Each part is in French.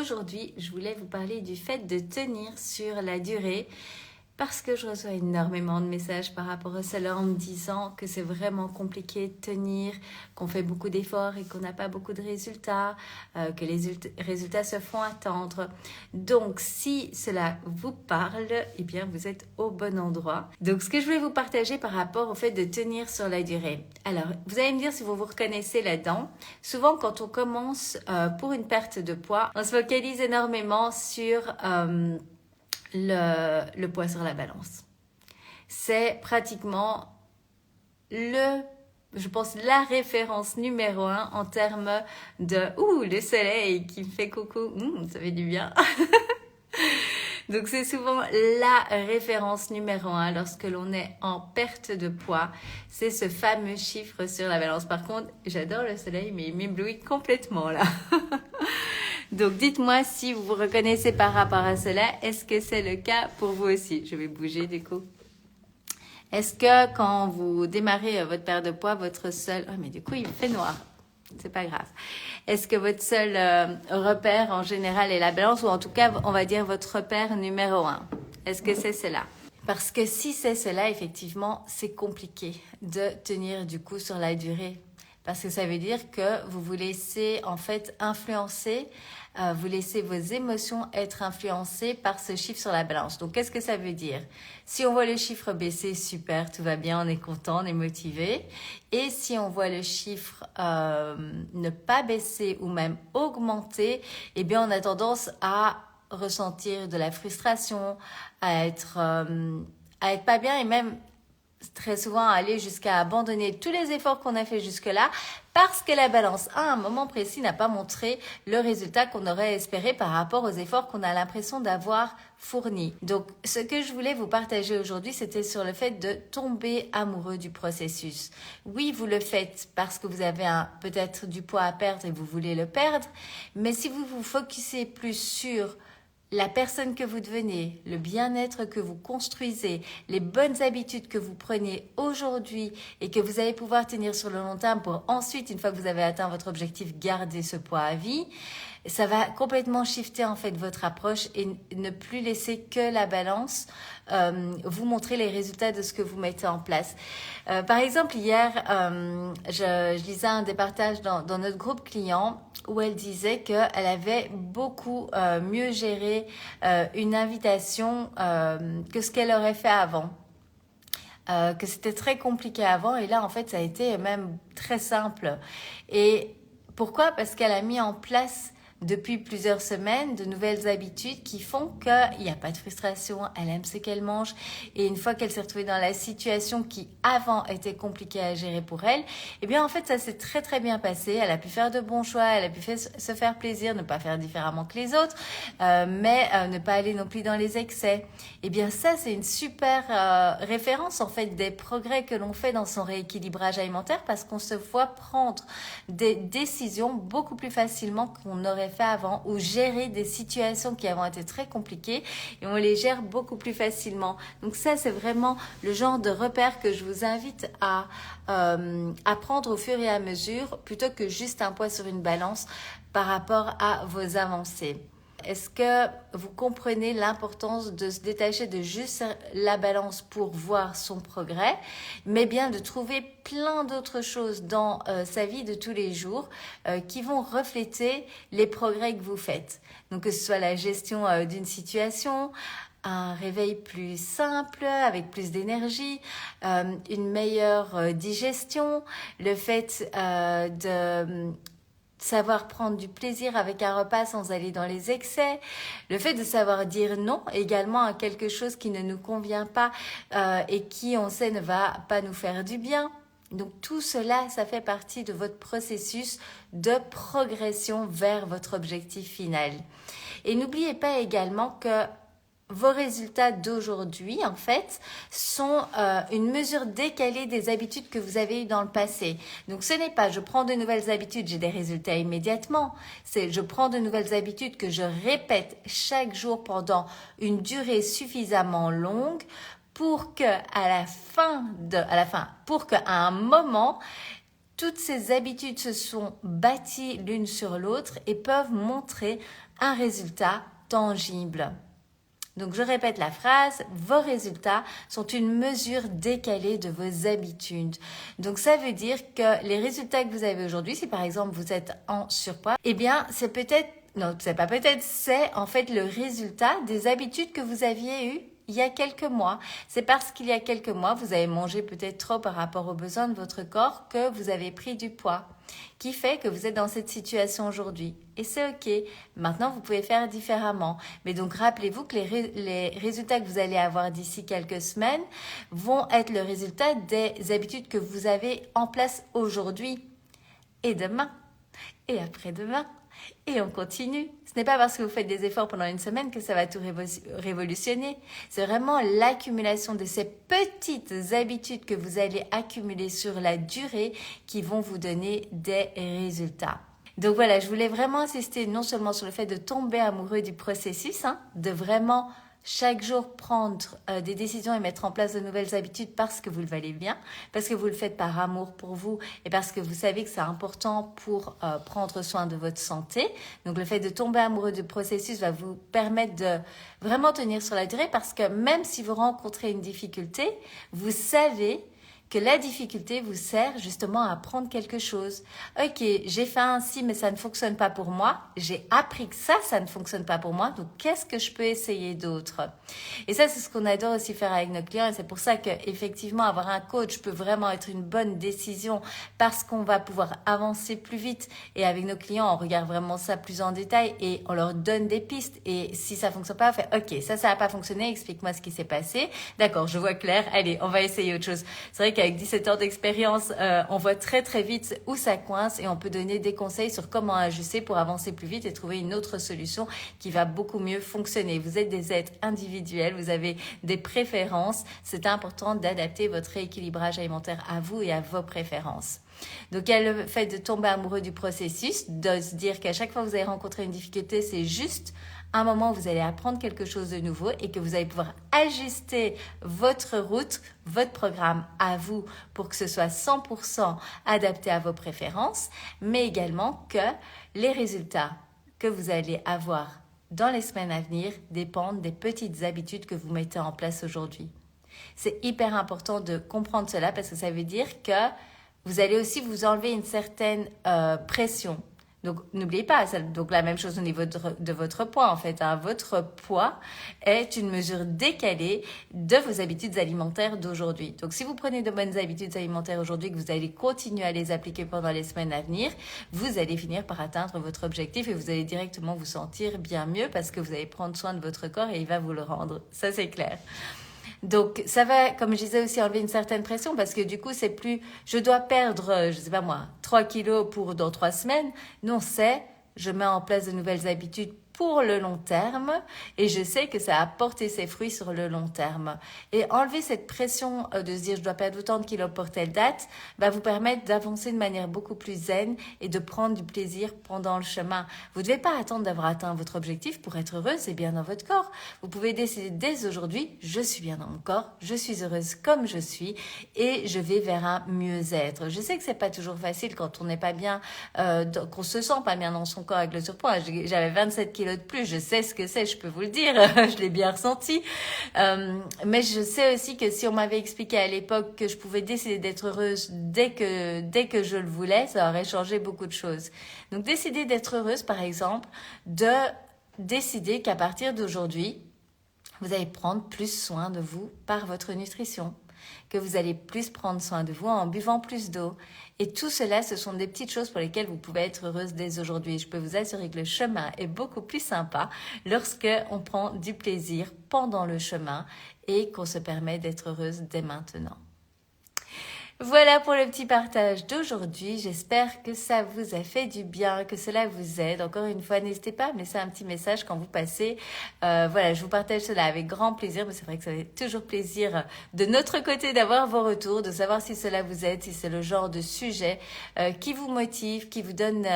aujourd'hui, je voulais vous parler du fait de tenir sur la durée parce que je reçois énormément de messages par rapport à cela en me disant que c'est vraiment compliqué de tenir, qu'on fait beaucoup d'efforts et qu'on n'a pas beaucoup de résultats, que les résultats se font attendre. Donc, si cela vous parle, eh bien, vous êtes au bon endroit. Donc, ce que je voulais vous partager par rapport au fait de tenir sur la durée. Alors, vous allez me dire si vous vous reconnaissez là-dedans. Souvent, quand on commence pour une perte de poids, on se focalise énormément sur le poids sur la balance. C'est pratiquement je pense, la référence numéro 1 en termes de « le soleil qui me fait coucou, ça fait du bien ». Donc c'est souvent la référence numéro 1 lorsque l'on est en perte de poids. C'est ce fameux chiffre sur la balance. Par contre, j'adore le soleil, mais il m'éblouit complètement là. Donc dites-moi si vous vous reconnaissez par rapport à cela. Est-ce que c'est le cas pour vous aussi? Je vais bouger du coup. Est-ce que quand vous démarrez votre perte de poids, votre seul... mais du coup, il fait noir. C'est pas grave. Est-ce que votre seul repère en général est la balance ou en tout cas, on va dire votre repère numéro 1? Est-ce que c'est cela? Parce que si c'est cela, effectivement, c'est compliqué de tenir du coup sur la durée. Parce que ça veut dire que vous vous laissez en fait influencer, vous laissez vos émotions être influencées par ce chiffre sur la balance. Donc, qu'est-ce que ça veut dire? Si on voit le chiffre baisser, super, tout va bien, on est content, on est motivé. Et si on voit le chiffre ne pas baisser ou même augmenter, eh bien, on a tendance à ressentir de la frustration, à être pas bien et même très souvent aller jusqu'à abandonner tous les efforts qu'on a fait jusque-là parce que la balance, à un moment précis, n'a pas montré le résultat qu'on aurait espéré par rapport aux efforts qu'on a l'impression d'avoir fournis. Donc, ce que je voulais vous partager aujourd'hui, c'était sur le fait de tomber amoureux du processus. Oui, vous le faites parce que vous avez peut-être du poids à perdre et vous voulez le perdre, mais si vous vous focussez plus sur la personne que vous devenez, le bien-être que vous construisez, les bonnes habitudes que vous prenez aujourd'hui et que vous allez pouvoir tenir sur le long terme pour ensuite, une fois que vous avez atteint votre objectif, garder ce poids à vie, ça va complètement shifter en fait votre approche et ne plus laisser que la balance vous montrer les résultats de ce que vous mettez en place. Par exemple, hier, je lisais un des partages dans notre groupe client où elle disait qu'elle avait beaucoup mieux géré une invitation que ce qu'elle aurait fait avant. Que c'était très compliqué avant et là, en fait, ça a été même très simple. Et pourquoi? Parce qu'elle a mis en place depuis plusieurs semaines de nouvelles habitudes qui font qu'il n'y a pas de frustration, elle aime ce qu'elle mange et une fois qu'elle s'est retrouvée dans la situation qui avant était compliquée à gérer pour elle, eh bien en fait ça s'est très très bien passé, elle a pu faire de bons choix, elle a pu se faire plaisir, ne pas faire différemment que les autres, mais ne pas aller non plus dans les excès. Eh bien ça c'est une super référence en fait des progrès que l'on fait dans son rééquilibrage alimentaire parce qu'on se voit prendre des décisions beaucoup plus facilement qu'on aurait fait avant ou gérer des situations qui avant été très compliquées et on les gère beaucoup plus facilement. Donc ça, c'est vraiment le genre de repère que je vous invite à prendre au fur et à mesure plutôt que juste un poids sur une balance par rapport à vos avancées. Est-ce que vous comprenez l'importance de se détacher de juste la balance pour voir son progrès, mais bien de trouver plein d'autres choses dans sa vie de tous les jours qui vont refléter les progrès que vous faites. Donc que ce soit la gestion d'une situation, un réveil plus simple, avec plus d'énergie, une meilleure digestion, le fait de savoir prendre du plaisir avec un repas sans aller dans les excès, le fait de savoir dire non également à quelque chose qui ne nous convient pas et qui on sait ne va pas nous faire du bien. Donc tout cela, ça fait partie de votre processus de progression vers votre objectif final. Et n'oubliez pas également que vos résultats d'aujourd'hui, en fait, sont une mesure décalée des habitudes que vous avez eues dans le passé. Donc, ce n'est pas « je prends de nouvelles habitudes, j'ai des résultats immédiatement ». C'est « je prends de nouvelles habitudes que je répète chaque jour pendant une durée suffisamment longue pour qu'à un moment, toutes ces habitudes se sont bâties l'une sur l'autre et peuvent montrer un résultat tangible. Donc, je répète la phrase, vos résultats sont une mesure décalée de vos habitudes. Donc, ça veut dire que les résultats que vous avez aujourd'hui, si par exemple vous êtes en surpoids, eh bien, c'est peut-être, non, c'est pas peut-être, c'est en fait le résultat des habitudes que vous aviez eues il y a quelques mois. C'est parce qu'il y a quelques mois, vous avez mangé peut-être trop par rapport aux besoins de votre corps que vous avez pris du poids, qui fait que vous êtes dans cette situation aujourd'hui. Et c'est OK. Maintenant, vous pouvez faire différemment. Mais donc, rappelez-vous que les résultats que vous allez avoir d'ici quelques semaines vont être le résultat des habitudes que vous avez en place aujourd'hui et demain et après-demain. Et on continue. Ce n'est pas parce que vous faites des efforts pendant une semaine que ça va tout révolutionner. C'est vraiment l'accumulation de ces petites habitudes que vous allez accumuler sur la durée qui vont vous donner des résultats. Donc voilà, je voulais vraiment insister non seulement sur le fait de tomber amoureux du processus, de vraiment chaque jour prendre des décisions et mettre en place de nouvelles habitudes parce que vous le valez bien, parce que vous le faites par amour pour vous et parce que vous savez que c'est important pour prendre soin de votre santé. Donc le fait de tomber amoureux du processus va vous permettre de vraiment tenir sur la durée parce que même si vous rencontrez une difficulté, vous savez que la difficulté vous sert justement à apprendre quelque chose. Ok, j'ai fait ainsi, mais ça ne fonctionne pas pour moi. J'ai appris que ça ne fonctionne pas pour moi. Donc, qu'est-ce que je peux essayer d'autre? Et ça, c'est ce qu'on adore aussi faire avec nos clients. Et c'est pour ça qu'effectivement, avoir un coach peut vraiment être une bonne décision parce qu'on va pouvoir avancer plus vite. Et avec nos clients, on regarde vraiment ça plus en détail et on leur donne des pistes. Et si ça fonctionne pas, on fait ok, ça n'a pas fonctionné. Explique-moi ce qui s'est passé. D'accord, je vois clair. Allez, on va essayer autre chose. C'est vrai qu'avec 17 ans d'expérience, on voit très très vite où ça coince et on peut donner des conseils sur comment ajuster pour avancer plus vite et trouver une autre solution qui va beaucoup mieux fonctionner. Vous êtes des êtres individuels, vous avez des préférences. C'est important d'adapter votre rééquilibrage alimentaire à vous et à vos préférences. Donc, il y a le fait de tomber amoureux du processus, de se dire qu'à chaque fois que vous allez rencontrer une difficulté, c'est juste un moment où vous allez apprendre quelque chose de nouveau et que vous allez pouvoir ajuster votre route, votre programme à vous pour que ce soit 100% adapté à vos préférences, mais également que les résultats que vous allez avoir dans les semaines à venir dépendent des petites habitudes que vous mettez en place aujourd'hui. C'est hyper important de comprendre cela parce que ça veut dire que vous allez aussi vous enlever une certaine pression. Donc, n'oubliez pas, donc la même chose au niveau de votre poids, en fait. Votre poids est une mesure décalée de vos habitudes alimentaires d'aujourd'hui. Donc, si vous prenez de bonnes habitudes alimentaires aujourd'hui, que vous allez continuer à les appliquer pendant les semaines à venir, vous allez finir par atteindre votre objectif et vous allez directement vous sentir bien mieux parce que vous allez prendre soin de votre corps et il va vous le rendre. Ça, c'est clair. Donc, ça va, comme je disais aussi, enlever une certaine pression parce que du coup, c'est plus, je dois perdre, je sais pas moi, 3 kilos pour dans 3 semaines. Non, c'est, je mets en place de nouvelles habitudes pour le long terme et je sais que ça a porté ses fruits sur le long terme. Et enlever cette pression de se dire je dois perdre autant de kilos pour telle date va vous permettre d'avancer de manière beaucoup plus zen et de prendre du plaisir pendant le chemin. Vous ne devez pas attendre d'avoir atteint votre objectif pour être heureuse et bien dans votre corps. Vous pouvez décider dès aujourd'hui, je suis bien dans mon corps, je suis heureuse comme je suis et je vais vers un mieux-être. Je sais que c'est pas toujours facile quand on n'est pas bien, qu'on se sent pas bien dans son corps avec le surpoids. J'avais 27 kilos de plus, je sais ce que c'est, je peux vous le dire, je l'ai bien ressenti. Mais je sais aussi que si on m'avait expliqué à l'époque que je pouvais décider d'être heureuse dès que je le voulais, ça aurait changé beaucoup de choses. Donc décider d'être heureuse, par exemple, de décider qu'à partir d'aujourd'hui, vous allez prendre plus soin de vous par votre nutrition, que vous allez plus prendre soin de vous en buvant plus d'eau. Et tout cela, ce sont des petites choses pour lesquelles vous pouvez être heureuse dès aujourd'hui. Je peux vous assurer que le chemin est beaucoup plus sympa lorsque on prend du plaisir pendant le chemin et qu'on se permet d'être heureuse dès maintenant. Voilà pour le petit partage d'aujourd'hui. J'espère que ça vous a fait du bien, que cela vous aide. Encore une fois, n'hésitez pas à me laisser un petit message quand vous passez. Voilà, je vous partage cela avec grand plaisir, mais c'est vrai que ça fait toujours plaisir de notre côté d'avoir vos retours, de savoir si cela vous aide, si c'est le genre de sujet qui vous motive, qui vous donne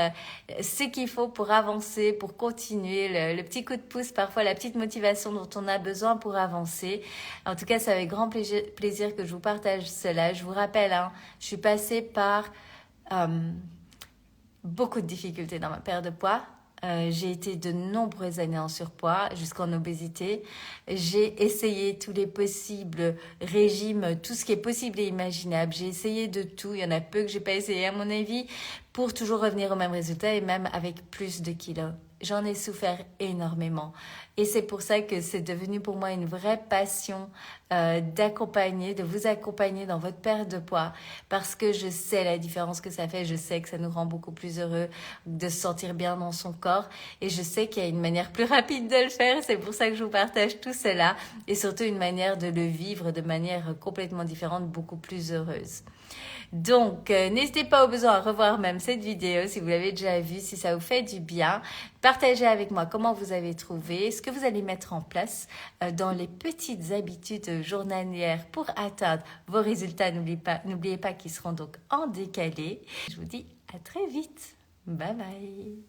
ce qu'il faut pour avancer, pour continuer, le petit coup de pouce, parfois la petite motivation dont on a besoin pour avancer. En tout cas, c'est avec grand plaisir que je vous partage cela. Je vous rappelle, je suis passée par beaucoup de difficultés dans ma perte de poids. J'ai été de nombreuses années en surpoids, jusqu'en obésité. J'ai essayé tous les possibles régimes, tout ce qui est possible et imaginable. J'ai essayé de tout. Il y en a peu que j'ai pas essayé à mon avis pour toujours revenir au même résultat et même avec plus de kilos. J'en ai souffert énormément. Et c'est pour ça que c'est devenu pour moi une vraie passion d'accompagner, de vous accompagner dans votre perte de poids. Parce que je sais la différence que ça fait. Je sais que ça nous rend beaucoup plus heureux de se sentir bien dans son corps. Et je sais qu'il y a une manière plus rapide de le faire. C'est pour ça que je vous partage tout cela. Et surtout une manière de le vivre de manière complètement différente, beaucoup plus heureuse. Donc, n'hésitez pas au besoin à revoir même cette vidéo si vous l'avez déjà vue, si ça vous fait du bien. Partagez avec moi comment vous avez trouvé, ce que vous allez mettre en place dans les petites habitudes journalières pour atteindre vos résultats. N'oubliez pas qu'ils seront donc en décalé. Je vous dis à très vite. Bye bye.